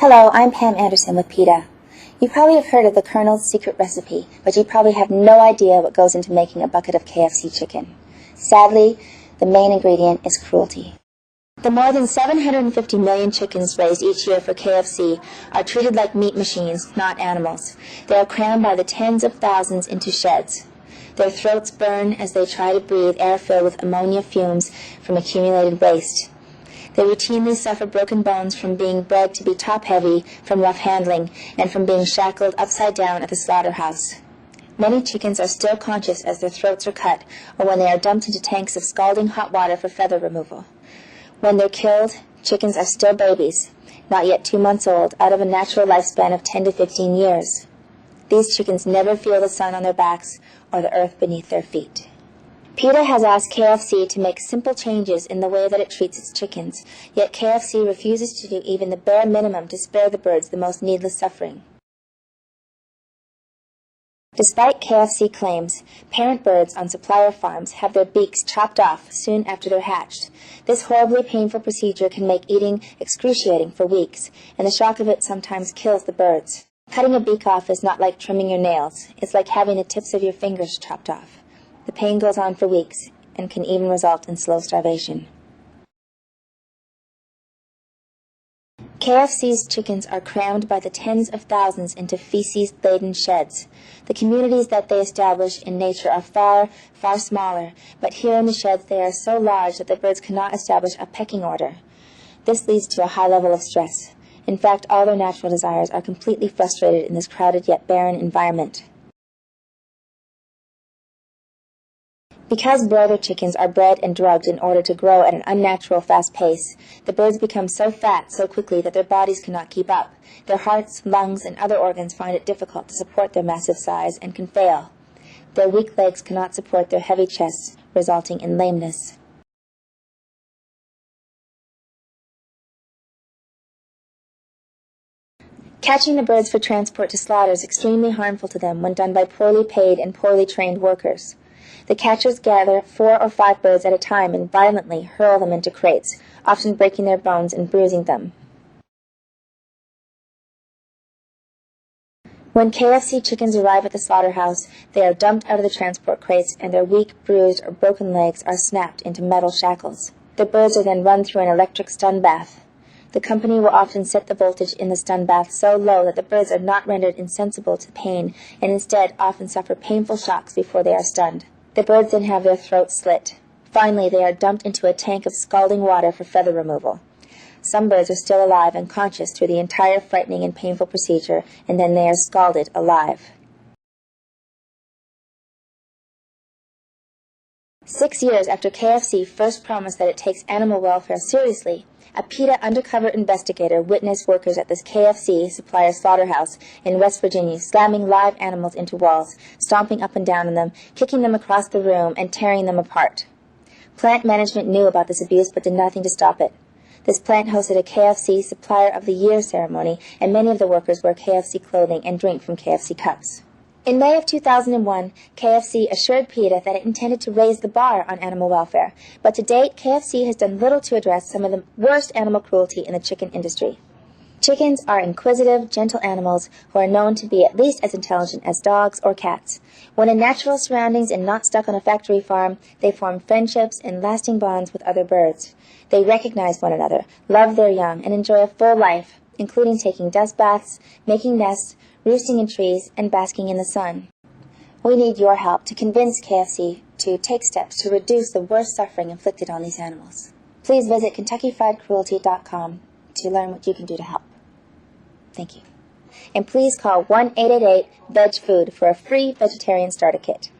Hello, I'm Pam Anderson with PETA. You probably have heard of the Colonel's secret recipe, but you probably have no idea what goes into making a bucket of KFC chicken. Sadly, the main ingredient is cruelty. The more than 750 million chickens raised each year for KFC are treated like meat machines, not animals. They are crammed by the tens of thousands into sheds. Their throats burn as they try to breathe air filled with ammonia fumes from accumulated waste. They routinely suffer broken bones from being bred to be top-heavy from rough handling and from being shackled upside down at the slaughterhouse. Many chickens are still conscious as their throats are cut or when they are dumped into tanks of scalding hot water for feather removal. When they're killed, chickens are still babies, not yet 2 months old, out of a natural lifespan of 10 to 15 years. These chickens never feel the sun on their backs or the earth beneath their feet. PETA has asked KFC to make simple changes in the way that it treats its chickens, yet KFC refuses to do even the bare minimum to spare the birds the most needless suffering. Despite KFC claims, parent birds on supplier farms have their beaks chopped off soon after they're hatched. This horribly painful procedure can make eating excruciating for weeks, and the shock of it sometimes kills the birds. Cutting a beak off is not like trimming your nails. It's like having the tips of your fingers chopped off. The pain goes on for weeks and can even result in slow starvation. KFC's chickens are crammed by the tens of thousands into feces-laden sheds. The communities that they establish in nature are far, far smaller, but here in the sheds they are so large that the birds cannot establish a pecking order. This leads to a high level of stress. In fact, all their natural desires are completely frustrated in this crowded yet barren environment. Because broiler chickens are bred and drugged in order to grow at an unnatural fast pace, the birds become so fat so quickly that their bodies cannot keep up. Their hearts, lungs, and other organs find it difficult to support their massive size and can fail. Their weak legs cannot support their heavy chests, resulting in lameness. Catching the birds for transport to slaughter is extremely harmful to them when done by poorly paid and poorly trained workers. The catchers gather 4 or 5 birds at a time and violently hurl them into crates, often breaking their bones and bruising them. When KFC chickens arrive at the slaughterhouse, they are dumped out of the transport crates and their weak, bruised, or broken legs are snapped into metal shackles. The birds are then run through an electric stun bath. The company will often set the voltage in the stun bath so low that the birds are not rendered insensible to pain and instead often suffer painful shocks before they are stunned. The birds then have their throats slit. Finally, they are dumped into a tank of scalding water for feather removal. Some birds are still alive and conscious through the entire frightening and painful procedure, and then they are scalded alive. 6 years after KFC first promised that it takes animal welfare seriously, a PETA undercover investigator witnessed workers at this KFC supplier slaughterhouse in West Virginia slamming live animals into walls, stomping up and down on them, kicking them across the room, and tearing them apart. Plant management knew about this abuse but did nothing to stop it. This plant hosted a KFC Supplier of the Year ceremony, and many of the workers wear KFC clothing and drink from KFC cups. In May of 2001, KFC assured PETA that it intended to raise the bar on animal welfare, but to date, KFC has done little to address some of the worst animal cruelty in the chicken industry. Chickens are inquisitive, gentle animals who are known to be at least as intelligent as dogs or cats. When in natural surroundings and not stuck on a factory farm, they form friendships and lasting bonds with other birds. They recognize one another, love their young, and enjoy a full life, including taking dust baths, making nests, roosting in trees, and basking in the sun. We need your help to convince KFC to take steps to reduce the worst suffering inflicted on these animals. Please visit KentuckyFriedCruelty.com to learn what you can do to help. Thank you. And please call 1-888-VEG-FOOD for a free vegetarian starter kit.